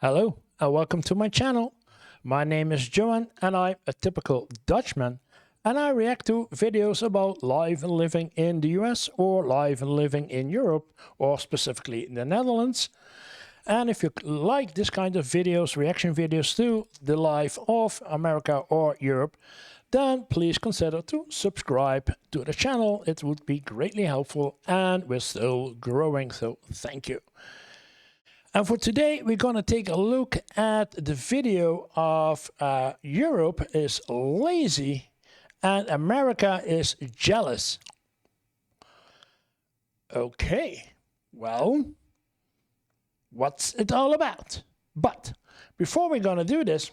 Hello and welcome to my channel. My name is Johan and I'm a typical Dutchman, and I react to videos about life and living in the US or life and living in Europe, or specifically in the Netherlands. And if you like this kind of videos, reaction videos to the life of America or Europe, then please consider to subscribe to the channel. It would be greatly helpful, and we're still growing, so thank you. And for today, we're going to take a look at the video of Europe is lazy and America is jealous. Okay, well, what's it all about? But before we're going to do this,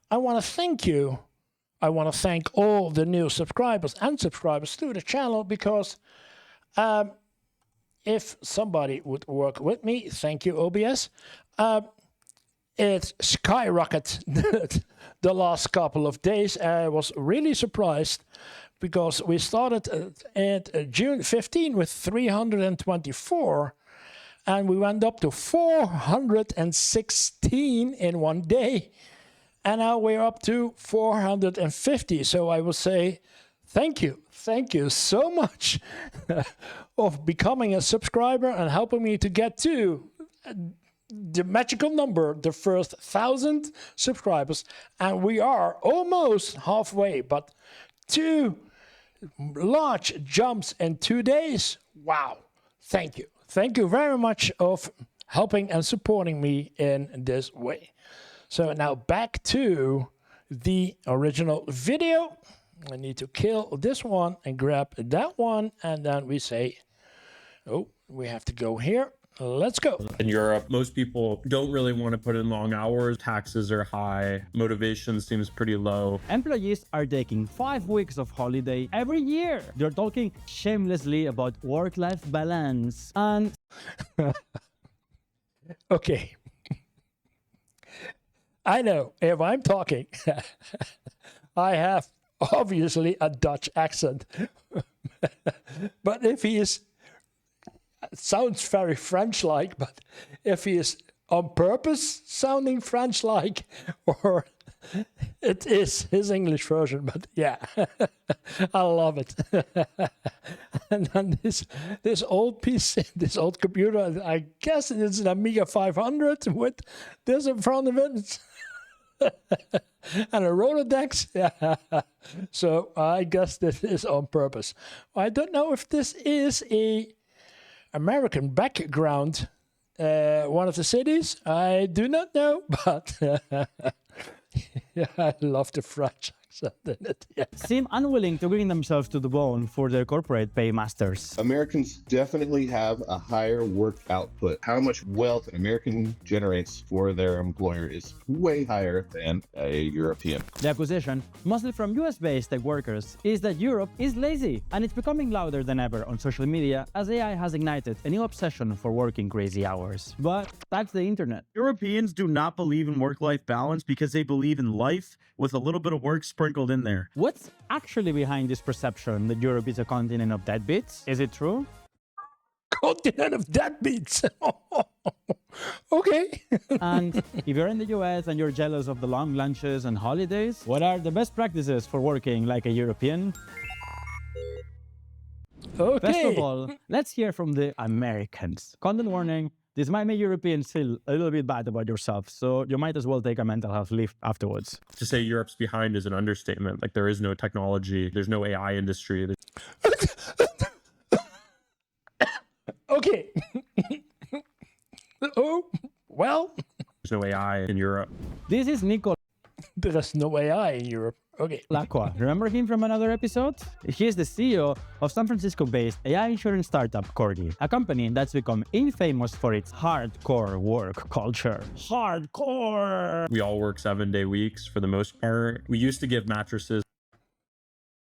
I want to thank you. I want to thank all the new subscribers and subscribers to the channel, because if somebody would work with me, thank you OBS, it skyrocketed the last couple of days. I was really surprised because we started at June 15 with 324 and we went up to 416 in one day, and now we're up to 450. So I will say thank you so much of becoming a subscriber and helping me to get to the magical number, the first 1,000 subscribers. And we are almost halfway, but 2 large jumps in 2 days. Wow, thank you. Thank you very much of helping and supporting me in this way. So now back to the original video. I need to kill this one and grab that one, and then we say, oh, we have to go here. Let's go. In Europe, most people don't really want to put in long hours. Taxes are high. Motivation seems pretty low. Employees are taking 5 weeks of holiday every year. They're talking shamelessly about work-life balance and... Okay. I know if I'm talking, I have obviously a Dutch accent. But if he is... It sounds very French-like, but if he is on purpose sounding French-like, or it is his English version, but yeah, I love it. And then this old piece, this old computer, I guess it's an Amiga 500 with this in front of it. And a Rolodex. Yeah. So I guess this is on purpose. I don't know if this is a American background, one of the cities. I do not know, but yeah, I love the French accent in it. Yeah. seem unwilling to bring themselves to the bone for their corporate paymasters. Americans definitely have a higher work output. How much wealth an American generates for their employer is way higher than a European. The accusation, mostly from US-based tech workers, is that Europe is lazy, and it's becoming louder than ever on social media as AI has ignited a new obsession for working crazy hours. But that's the internet. Europeans do not believe in work-life balance because they believe in life with a little bit of work sprinkled in there. What's actually behind this perception that Europe is a continent of deadbeats? Is it true? Continent of deadbeats. Okay. And if you're in the US and you're jealous of the long lunches and holidays, what are the best practices for working like a European? Okay. First of all, let's hear from the Americans. Content warning, this might make Europeans feel a little bit bad about yourself, so you might as well take a mental health leave afterwards. To say Europe's behind is an understatement. Like, there is no technology. There's no AI industry. Okay. Oh, well. There's no AI in Europe. This is Nico There is no AI in Europe. Okay. Lacqua. Remember him from another episode? He is the CEO of San Francisco-based AI insurance startup Corgi, a company that's become infamous for its hardcore work culture. Hardcore! We all work 7-day weeks for the most part. We used to give mattresses.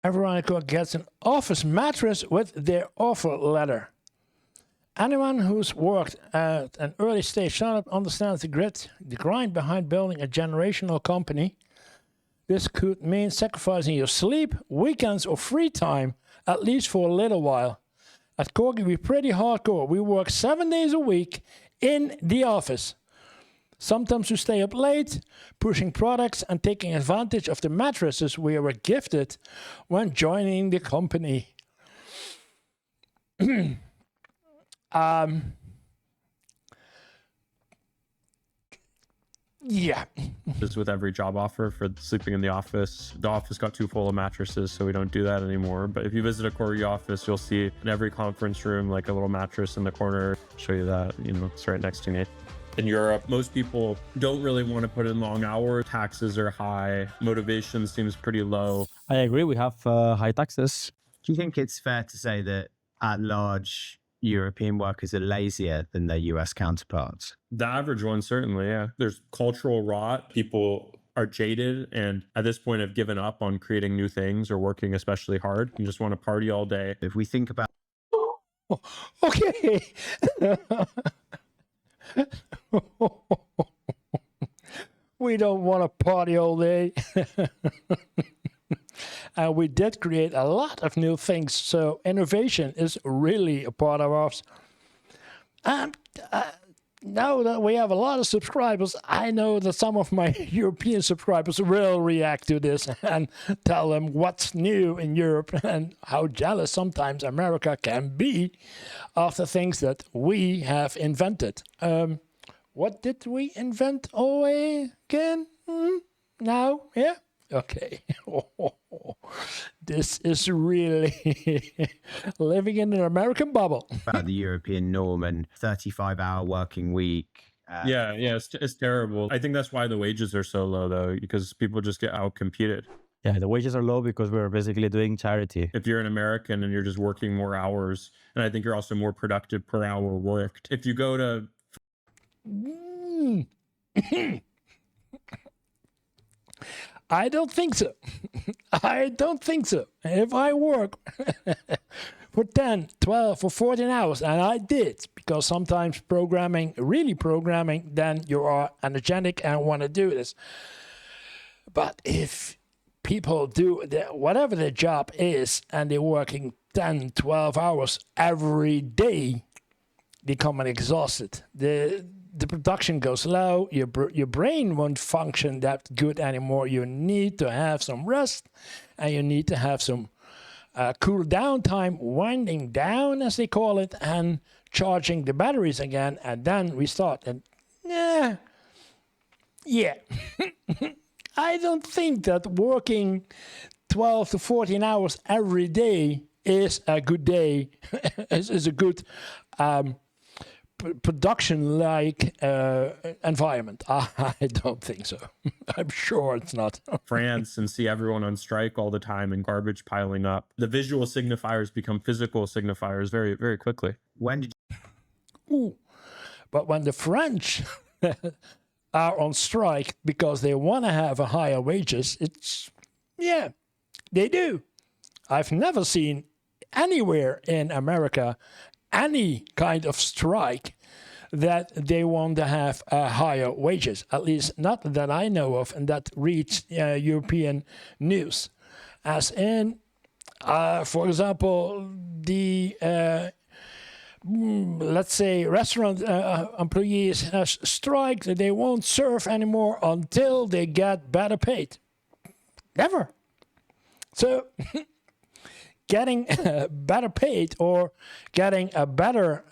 Everyone gets an office mattress with their offer letter. Anyone who's worked at an early stage startup understands the grind behind building a generational company. This could mean sacrificing your sleep, weekends, or free time, at least for a little while. At Corgi, we're pretty hardcore. We work 7 days a week in the office. Sometimes we stay up late, pushing products and taking advantage of the mattresses we were gifted when joining the company. Yeah. Just with every job offer for sleeping in the office. The office got too full of mattresses, so we don't do that anymore. But if you visit a Corgi office, you'll see in every conference room like a little mattress in the corner. Show you that, it's right next to me. In Europe, most people don't really want to put in long hours. Taxes are high. Motivation seems pretty low. I agree, we have high taxes. Do you think it's fair to say that at large, European workers are lazier than their US counterparts? The average one, certainly, yeah. There's cultural rot. People are jaded and at this point have given up on creating new things or working especially hard and just want to party all day. If we think about Okay. We don't want to party all day. And we did create a lot of new things. So innovation is really a part of us. And now that we have a lot of subscribers, I know that some of my European subscribers will react to this and tell them what's new in Europe and how jealous sometimes America can be of the things that we have invented. What did we invent again? Now? Yeah? Okay. This is really living in an American bubble. about the European norm and 35-hour working week. Yeah, it's terrible. I think that's why the wages are so low, though, because people just get out-competed. Yeah, the wages are low because we're basically doing charity. If you're an American and you're just working more hours, and I think you're also more productive per hour worked. If you go to... I don't think so. I don't think so. If I work for 10, 12, or 14 hours, and I did, because sometimes really programming, then you are energetic and want to do this. But if people do whatever their job is, and they're working 10, 12 hours every day, they come exhausted. The production goes low, your brain won't function that good anymore. You need to have some rest, and you need to have some cool down time, winding down, as they call it, and charging the batteries again, and then restart. And yeah. I don't think that working 12 to 14 hours every day is a good day, is a good production-like environment. I don't think so. I'm sure it's not. France and see everyone on strike all the time and garbage piling up. The visual signifiers become physical signifiers very, very quickly. When did Ooh. But when the French are on strike because they want to have a higher wages, they do. I've never seen anywhere in America any kind of strike that they want to have higher wages, at least not that I know of, and that reads European news. As in, for example, the let's say restaurant employees strike, that they won't serve anymore until they get better paid. Never. So getting better paid or getting a better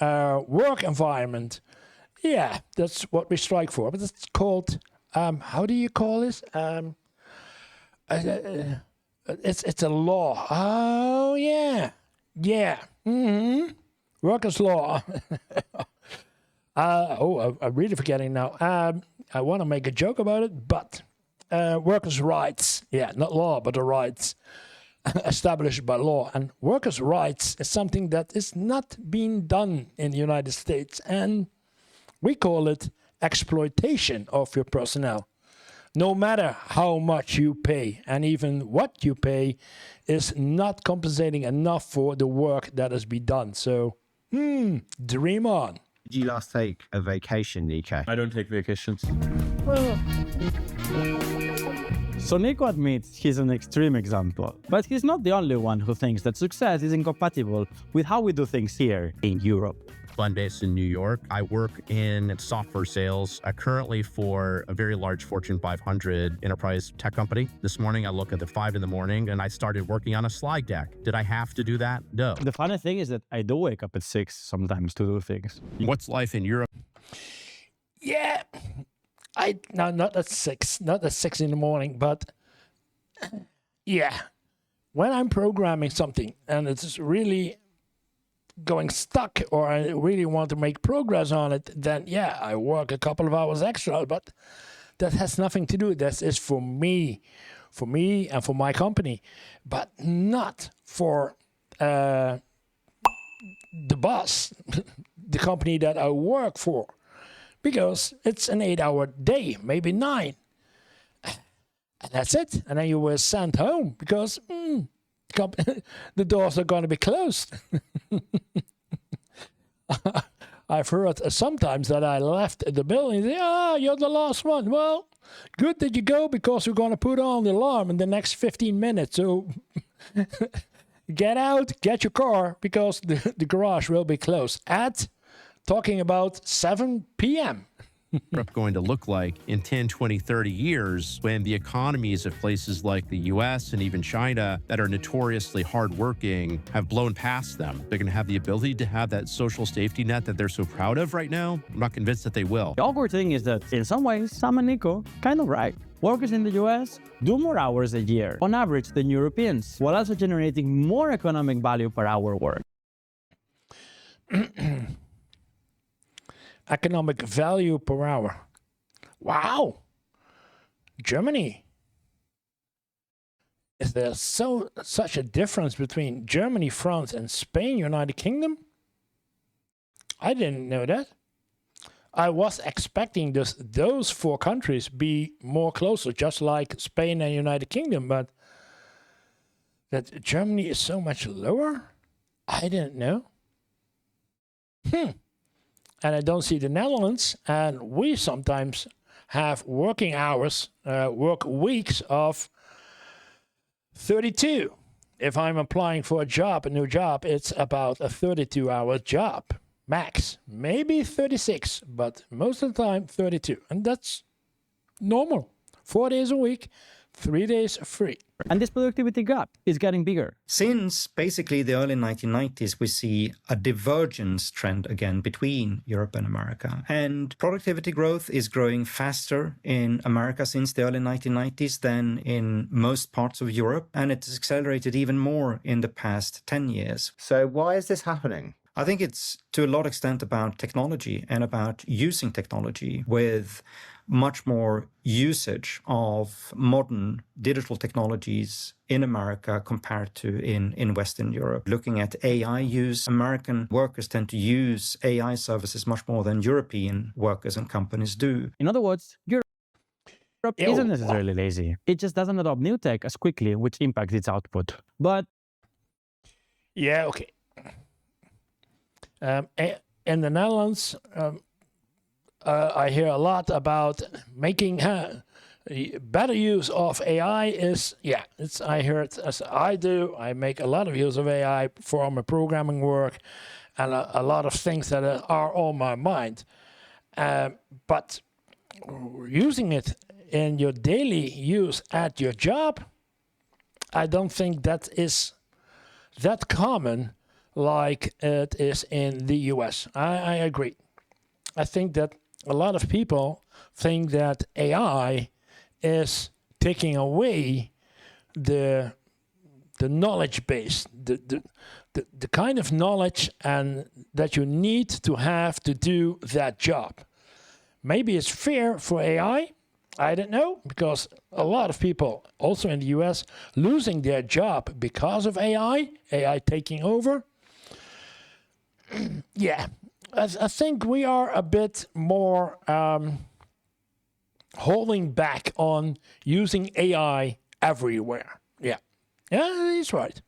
work environment, yeah, that's what we strike for. But it's called, how do you call this? It's a law. Oh, yeah. Yeah. Mm-hmm. Workers' law. I'm really forgetting now. I want to make a joke about it, but workers' rights. Yeah, not law, but the rights established by law. And workers' rights is something that is not being done in the United States. And we call it exploitation of your personnel. No matter how much you pay, and even what you pay is not compensating enough for the work that has been done. So, dream on. Did you last take a vacation, Nico? I don't take vacations. So Nico admits he's an extreme example, but he's not the only one who thinks that success is incompatible with how we do things here in Europe. I'm based in New York. I work in software sales currently for a very large Fortune 500 enterprise tech company. This morning, I look at the 5 in the morning and I started working on a slide deck. Did I have to do that? No. The funny thing is that I do wake up at 6 sometimes to do things. What's life in Europe? Yeah, not at 6 in the morning, but yeah, when I'm programming something and it's really going stuck or I really want to make progress on it, then yeah, I work a couple of hours extra, but that has nothing to do. That is for me and for my company, but not for the boss, the company that I work for, because it's an 8-hour day, maybe 9. And that's it. And then you were sent home because the doors are going to be closed. I've heard sometimes that I left the building. They say, you're the last one. Well, good that you go because we're going to put on the alarm in the next 15 minutes. So get out, get your car, because the garage will be closed at, talking about 7 p.m. Europe going to look like in 10, 20, 30 years when the economies of places like the US and even China that are notoriously hardworking have blown past them? They're going to have the ability to have that social safety net that they're so proud of right now? I'm not convinced that they will. The awkward thing is that in some ways, Sam and Nico kind of right. Workers in the US do more hours a year on average than Europeans, while also generating more economic value per hour worked. Economic value per hour. Wow. Germany. Is there such a difference between Germany, France, and Spain, United Kingdom? I didn't know that. I was expecting those 4 countries be more closer, just like Spain and United Kingdom, but that Germany is so much lower? I didn't know. And I don't see the Netherlands, and we sometimes have working hours, work weeks of 32. If I'm applying for a new job, it's about a 32-hour job, max. Maybe 36, but most of the time 32. And that's normal. 4 days a week, 3 days free. And this productivity gap is getting bigger. Since basically the early 1990s, we see a divergence trend again between Europe and America. And productivity growth is growing faster in America since the early 1990s than in most parts of Europe. And it has accelerated even more in the past 10 years. So why is this happening? I think it's to a lot extent about technology and about using technology, with much more usage of modern digital technologies in America compared to in Western Europe. Looking at AI use, American workers tend to use AI services much more than European workers and companies do. In other words, Europe isn't necessarily lazy. It just doesn't adopt new tech as quickly, which impacts its output. But yeah, okay. In the Netherlands, I hear a lot about making better use of AI. I hear it as I do. I make a lot of use of AI for my programming work and a lot of things that are on my mind. But using it in your daily use at your job, I don't think that is that common like it is in the US. I agree. I think that a lot of people think that AI is taking away the knowledge base, the kind of knowledge and that you need to have to do that job. Maybe it's fair for AI. I don't know, because a lot of people, also in the US, losing their job because of AI taking over. Yeah, I think we are a bit more holding back on using AI everywhere. Yeah, he's right.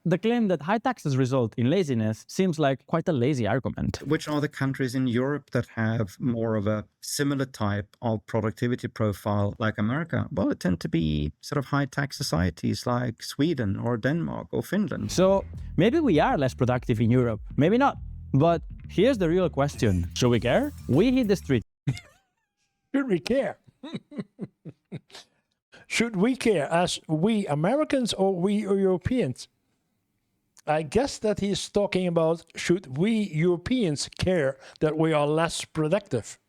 The claim that high taxes result in laziness seems like quite a lazy argument. Which are the countries in Europe that have more of a similar type of productivity profile like America? Well, it tend to be sort of high-tax societies like Sweden or Denmark or Finland. So maybe we are less productive in Europe, maybe not. But here's the real question. Should we care? We hit the street. Should we care? Should we care as we Americans or we Europeans? I guess that he's talking about should we Europeans care that we are less productive?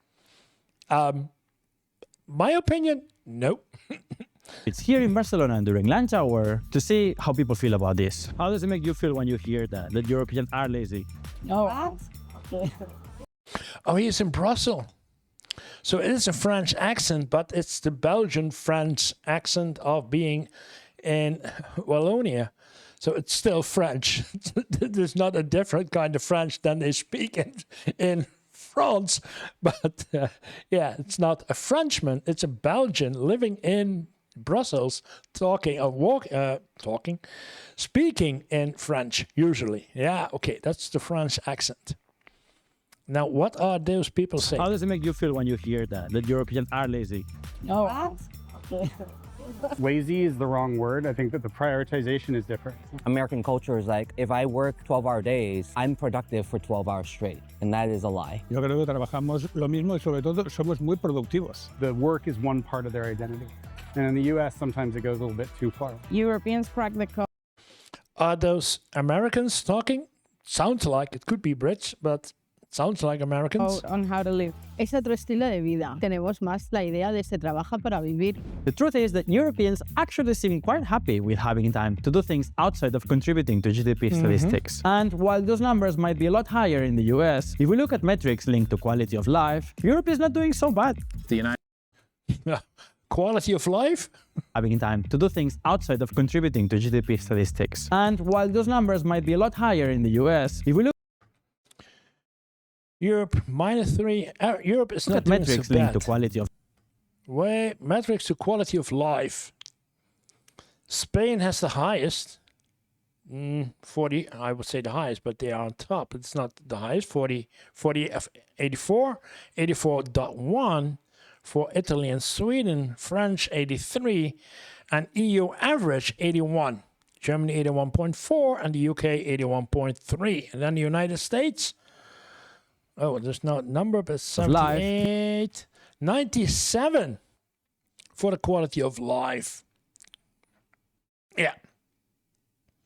My opinion, no. It's here in Barcelona during lunch hour to see how people feel about this. How does it make you feel when you hear that Europeans are lazy? Oh, he's in Brussels. So it is a French accent, but it's the Belgian French accent of being in Wallonia. So it's still French. There's not a different kind of French than they speak in France. But yeah, it's not a Frenchman. It's a Belgian living in Brussels, speaking in French usually. Yeah, okay, that's the French accent. Now, what are those people saying? How does it make you feel when you hear that Europeans are lazy? Oh. Lazy is the wrong word. I think that the prioritization is different. American culture is like, if I work 12-hour days, I'm productive for 12 hours straight. And that is a lie. Yo creo que trabajamos lo mismo y sobre todo somos muy productivos. The work is one part of their identity. And in the US, sometimes it goes a little bit too far. Europeans crack the code. Are those Americans talking? Sounds like it could be Brits, but sounds like Americans. On how to live. Es otro estilo de vida. Tenemos más la idea de se trabaja para vivir. The truth is that Europeans actually seem quite happy with having time to do things outside of contributing to GDP statistics. And while those numbers might be a lot higher in the US, if we look at metrics linked to quality of life, Europe is not doing so bad. The United Quality of life? Having time to do things outside of contributing to GDP statistics. And while those numbers might be a lot higher in the US, if we look Europe -3. Europe is not doing metrics so linked bad. to quality of Metrics to quality of life. Spain has the highest. 40, I would say the highest, but they are on top. It's not the highest. 84, 84.1 for Italy and Sweden. French 83, and EU average 81. Germany 81.4, and the UK 81.3. And then the United States. Oh, there's no number, but 78, 97 for the quality of life. Yeah.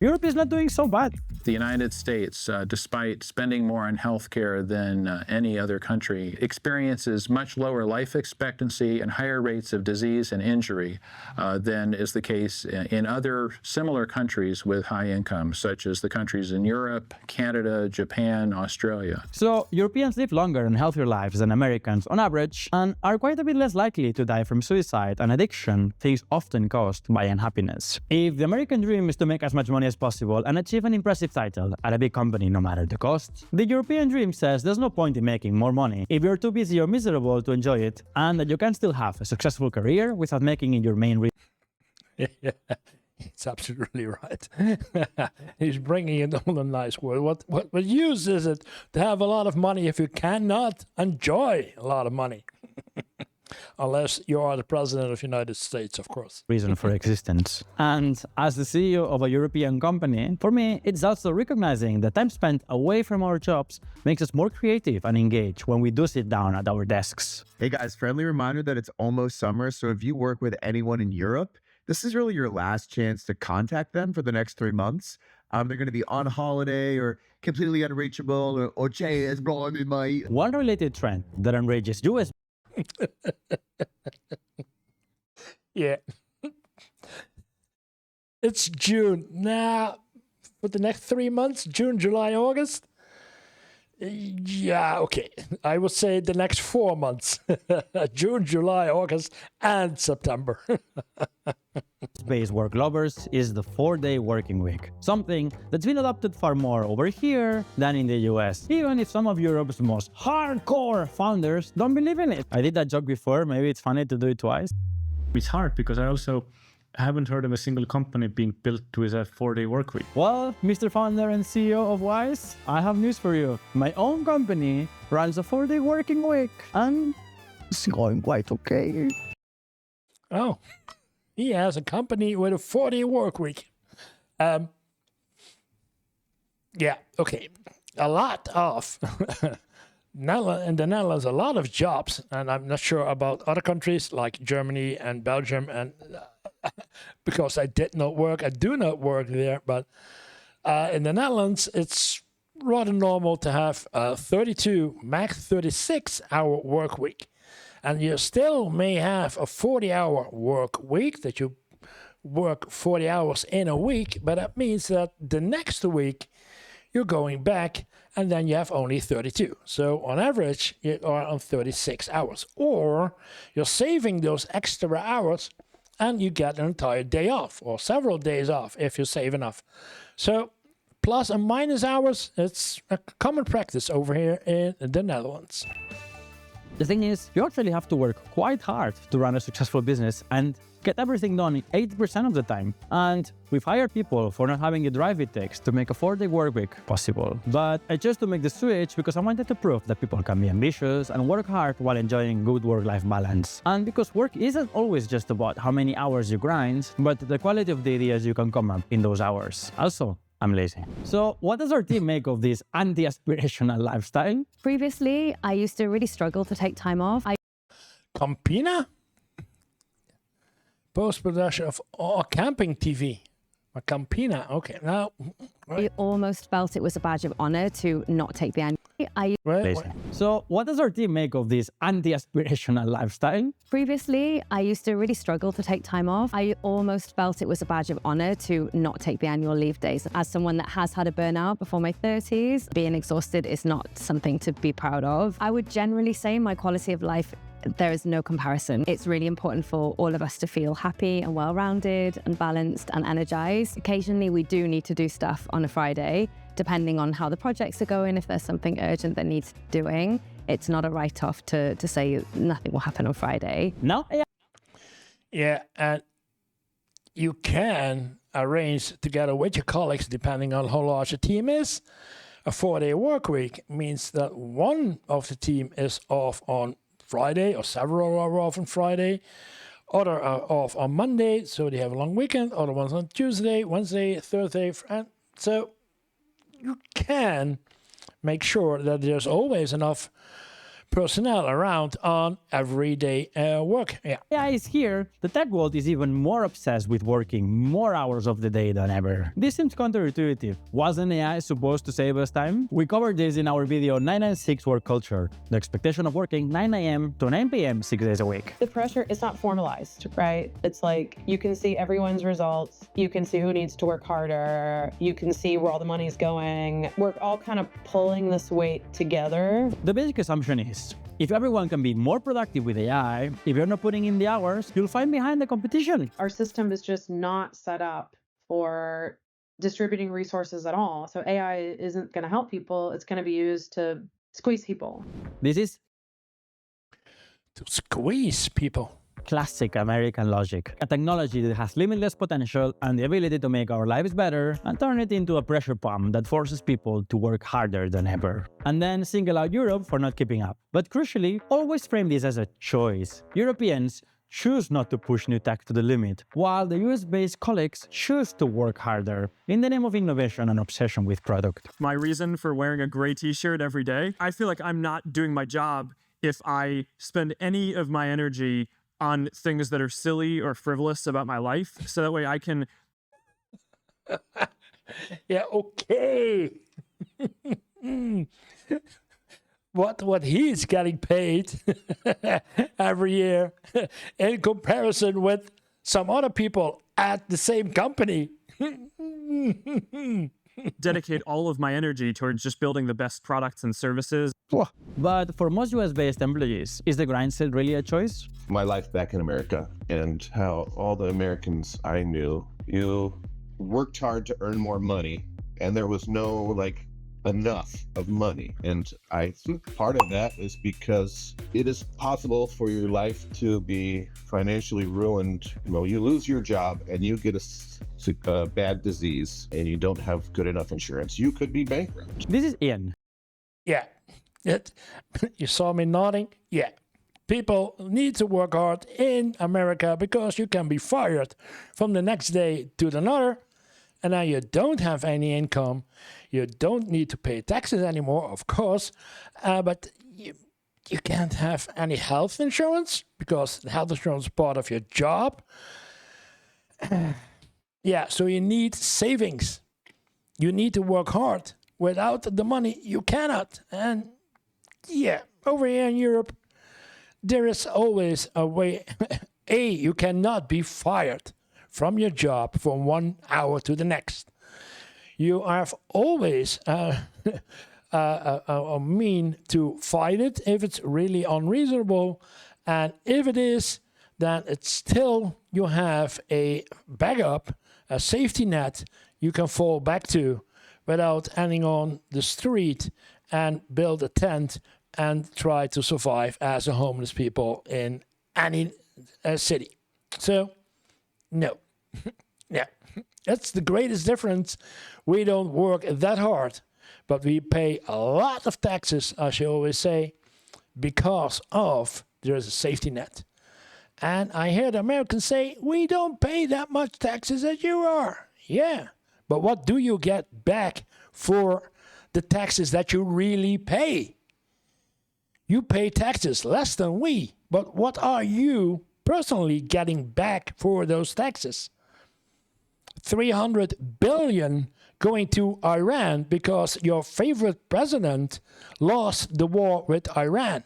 Europe is not doing so bad. The United States, despite spending more on healthcare than any other country, experiences much lower life expectancy and higher rates of disease and injury than is the case in other similar countries with high income, such as the countries in Europe, Canada, Japan, Australia. So Europeans live longer and healthier lives than Americans on average and are quite a bit less likely to die from suicide and addiction, things often caused by unhappiness. If the American dream is to make as much money as possible and achieve an impressive title at a big company no matter the cost, the European dream says there's no point in making more money if you're too busy or miserable to enjoy it, and that you can still have a successful career without making it your main Yeah, it's absolutely right. He's bringing it on a nice word. What use is it to have a lot of money if you cannot enjoy a lot of money? Unless you are the president of the United States, of course. Reason for existence. And as the CEO of a European company, for me, it's also recognizing that time spent away from our jobs makes us more creative and engaged when we do sit down at our desks. Hey guys, friendly reminder that it's almost summer, so if you work with anyone in Europe, this is really your last chance to contact them for the next 3 months. They're going to be on holiday or completely unreachable or Jay is blowing in my... One related trend that enrages US Yeah. It's June. Now, for the next 3 months, June, July, August. Yeah, okay. I would say the next 4 months. June, July, August, and September. Space work lovers is the 4-day working week, something that's been adopted far more over here than in the US, even if some of Europe's most hardcore founders don't believe in it. I did that joke before, maybe it's funny to do it twice. It's hard because I also haven't heard of a single company being built with a 4-day work week. Well, Mr. Founder and CEO of Wise, I have news for you. My own company runs a 4-day working week, and it's going quite okay. Oh, he has a company with a 4-day work week. Yeah, okay. a lot of in the Netherlands, a lot of jobs, and I'm not sure about other countries like Germany and Belgium, and because I do not work there, but in the Netherlands, it's rather normal to have a 32, max 36-hour work week. And you still may have a 40-hour work week that you work 40 hours in a week, but that means that the next week you're going back and then you have only 32. So on average, you are on 36 hours. Or you're saving those extra hours and you get an entire day off or several days off if you save enough. So plus and minus hours, it's a common practice over here in the Netherlands. The thing is, you actually have to work quite hard to run a successful business and get everything done 80% of the time. And we've hired people for not having the drive it takes to make a 4-day work week possible. But I chose to make the switch because I wanted to prove that people can be ambitious and work hard while enjoying good work-life balance. And because work isn't always just about how many hours you grind, but the quality of the ideas you can come up in those hours. Also, I'm lazy. So what does our team make of this anti-aspirational lifestyle? Previously, I used to really struggle to take time off. Campina? Post-production of camping TV. Campina, okay. Now, I almost felt it was a badge of honor to not take the annual. So what does our team make of this anti-aspirational lifestyle? Previously, I used to really struggle to take time off. I almost felt it was a badge of honor to not take the annual leave days. As someone that has had a burnout before my 30s, being exhausted is not something to be proud of. I would generally say my quality of life, there is no comparison. It's really important for all of us to feel happy and well-rounded and balanced and energized. Occasionally, we do need to do stuff on a Friday, depending on how the projects are going. If there's something urgent that needs doing, it's not a write-off to say nothing will happen on Friday. No? Yeah, and you can arrange together with your colleagues, depending on how large the team is. A 4-day work week means that one of the team is off on Friday, or several are off on Friday. Other are off on Monday, so they have a long weekend. Other ones on Tuesday, Wednesday, Thursday. And so you can make sure that there's always enough personnel around on everyday work. Yeah. AI is here. The tech world is even more obsessed with working more hours of the day than ever. This seems counterintuitive. Wasn't AI supposed to save us time? We covered this in our video 996 Work Culture, the expectation of working 9 a.m. to 9 p.m. 6 days a week. The pressure is not formalized, right? It's like you can see everyone's results. You can see who needs to work harder. You can see where all the money's going. We're all kind of pulling this weight together. The basic assumption is, if everyone can be more productive with AI, if you're not putting in the hours, you'll find behind the competition. Our system is just not set up for distributing resources at all. So AI isn't going to help people. It's going to be used to squeeze people. This is to squeeze people. Classic American logic. A technology that has limitless potential and the ability to make our lives better and turn it into a pressure pump that forces people to work harder than ever. And then single out Europe for not keeping up. But crucially, always frame this as a choice. Europeans choose not to push new tech to the limit, while the US-based colleagues choose to work harder in the name of innovation and obsession with product. My reason for wearing a gray t-shirt every day, I feel like I'm not doing my job if I spend any of my energy on things that are silly or frivolous about my life, so that way I can... Yeah, okay. What he's getting paid every year in comparison with some other people at the same company. Dedicate all of my energy towards just building the best products and services. But for most US-based employees, is the grind still really a choice? My life back in America and how all the Americans I knew, you worked hard to earn more money, and there was no enough of money. And I think part of that is because it is possible for your life to be financially ruined. You lose your job and you get a bad disease and you don't have good enough insurance. You could be bankrupt. This is Ian. Yeah. You saw me nodding? Yeah. People need to work hard in America because you can be fired from the next day to another. and now you don't have any income. You don't need to pay taxes anymore, of course, but you can't have any health insurance because health insurance is part of your job. Yeah, so you need savings. You need to work hard. Without the money, you cannot. And yeah, over here in Europe, there is always a way. You cannot be fired from your job from 1 hour to the next. You have always a mean to fight it if it's really unreasonable. And if it is, then it's still, you have a backup, a safety net you can fall back to without ending on the street and build a tent and try to survive as a homeless people in any city. So, no. Yeah, that's the greatest difference. We don't work that hard, but we pay a lot of taxes, as you always say, because of there is a safety net. And I hear the Americans say, we don't pay that much taxes as you are. Yeah, but what do you get back for the taxes that you really pay? You pay taxes less than we, but what are you personally getting back for those taxes? 300 billion going to Iran because your favorite president lost the war with Iran.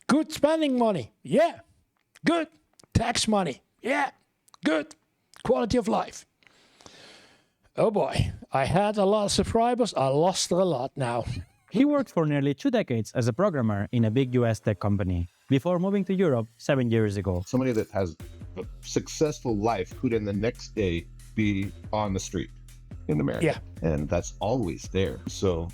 Good spending money, yeah. Good. Tax money, yeah. Good. Quality of life. Oh boy, I had a lot of subscribers. I lost a lot now. He worked for nearly 2 decades as a programmer in a big US tech company before moving to Europe 7 years ago. Somebody that has a successful life could in the next day be on the street in America. Yeah. And that's always there. So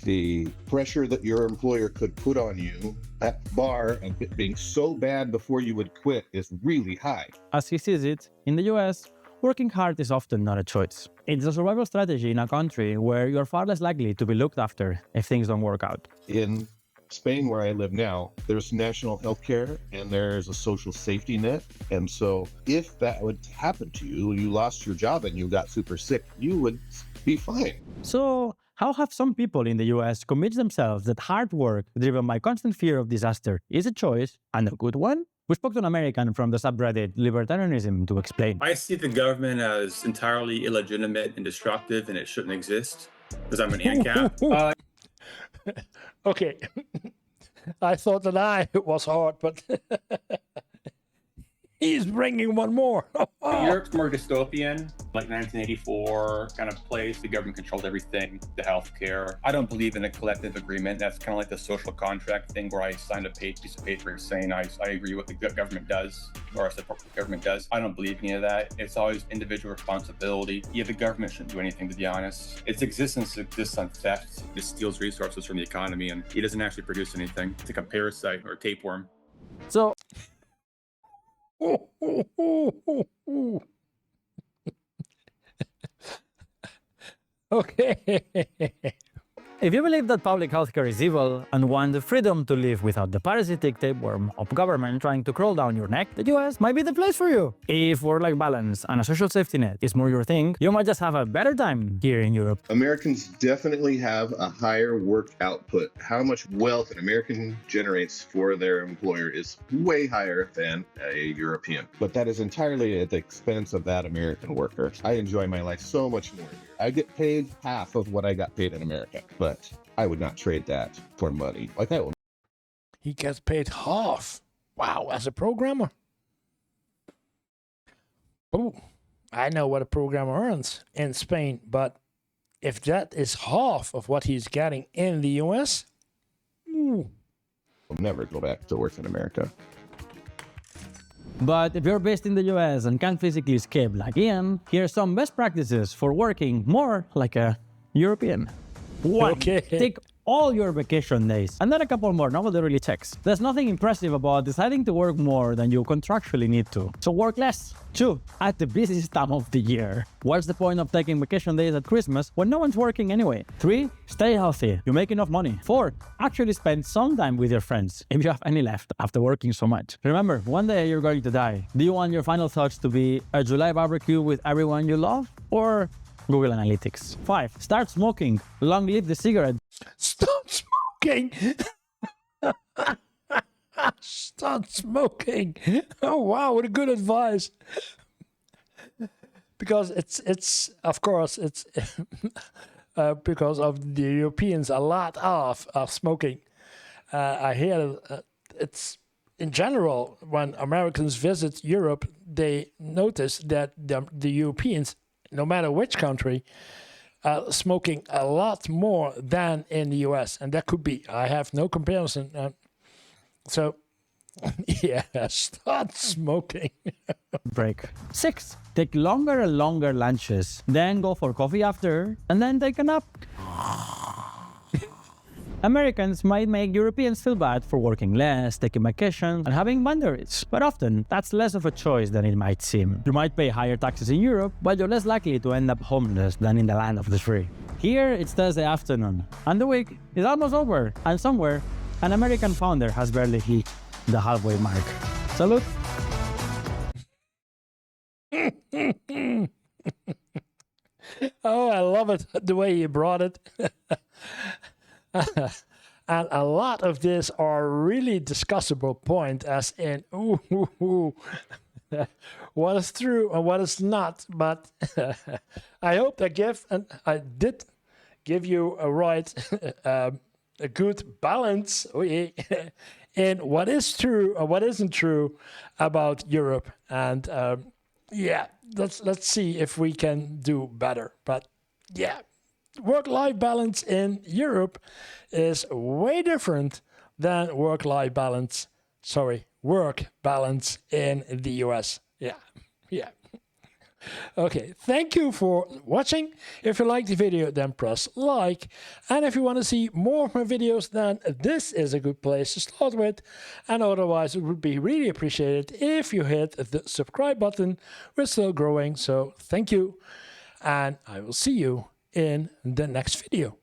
the pressure that your employer could put on you at the bar and it being so bad before you would quit is really high. As he sees it, in the US, working hard is often not a choice. It's a survival strategy in a country where you're far less likely to be looked after if things don't work out. In Spain, where I live now, there's national health care and there's a social safety net. And so if that would happen to you, you lost your job and you got super sick, you would be fine. So how have some people in the US convinced themselves that hard work driven by constant fear of disaster is a choice and a good one? We spoke to an American from the subreddit Libertarianism to explain. I see the government as entirely illegitimate and destructive, and it shouldn't exist because I'm an ANCAP. Okay. I thought that I was hard, but he's bringing one more. Europe's more dystopian, like 1984 kind of place. The government controls everything, the healthcare. I don't believe in a collective agreement. That's kind of like the social contract thing where I signed a piece of paper saying I agree with what the government does or I support what the government does. I don't believe any of that. It's always individual responsibility. Yeah, the government shouldn't do anything, to be honest. Its existence exists on theft. It steals resources from the economy and it doesn't actually produce anything. It's like a parasite or a tapeworm. So Okay. if you believe that public healthcare is evil and want the freedom to live without the parasitic tapeworm of government trying to crawl down your neck, the US might be the place for you. If work-life balance and a social safety net is more your thing, you might just have a better time here in Europe. Americans definitely have a higher work output. How much wealth an American generates for their employer is way higher than a European. But that is entirely at the expense of that American worker. I enjoy my life so much more here. I get paid half of what I got paid in America, but I would not trade that for money. Like I will. He gets paid half. Wow, as a programmer. Oh, I know what a programmer earns in Spain, but if that is half of what he's getting in the US, I'll never go back to work in America. But if you're based in the US and can't physically escape like Ian, here are some best practices for working more like a European. 1. Okay. Take all your vacation days, and then a couple more, nobody really checks. There's nothing impressive about deciding to work more than you contractually need to, so work less. 2. At the busiest time of the year. What's the point of taking vacation days at Christmas when no one's working anyway? 3. Stay healthy. You make enough money. 4. Actually spend some time with your friends, if you have any left after working so much. Remember, one day you're going to die. Do you want your final thoughts to be a July barbecue with everyone you love? or Google Analytics. 5. Start smoking. Long live the cigarette. Stop smoking! Stop smoking! Oh wow, what a good advice! Because it's of course it's because of the Europeans a lot of smoking. I hear it's in general when Americans visit Europe, they notice that the Europeans, no matter which country, are smoking a lot more than in the US, and that could be. I have no comparison. So, yeah, start smoking. Break. 6. Take longer and longer lunches, then go for coffee after, and then take a nap. Americans might make Europeans feel bad for working less, taking vacations, and having boundaries, but often that's less of a choice than it might seem. You might pay higher taxes in Europe, but you're less likely to end up homeless than in the land of the free. Here, it's Thursday afternoon, and the week is almost over, and somewhere, an American founder has barely hit the halfway mark. Salute! Oh, I love it, the way you brought it. And a lot of these are really discussable points, as in, what is true and what is not. But I hope I did give you a right, a good balance in what is true and what isn't true about Europe. And yeah, let's see if we can do better. But yeah. Work-life balance in Europe is way different than work balance in the US. Yeah. Okay, thank you for watching. If you liked the video, then press like. And if you want to see more of my videos, then this is a good place to start with. And otherwise, it would be really appreciated if you hit the subscribe button. We're still growing, so thank you. And I will see you in the next video.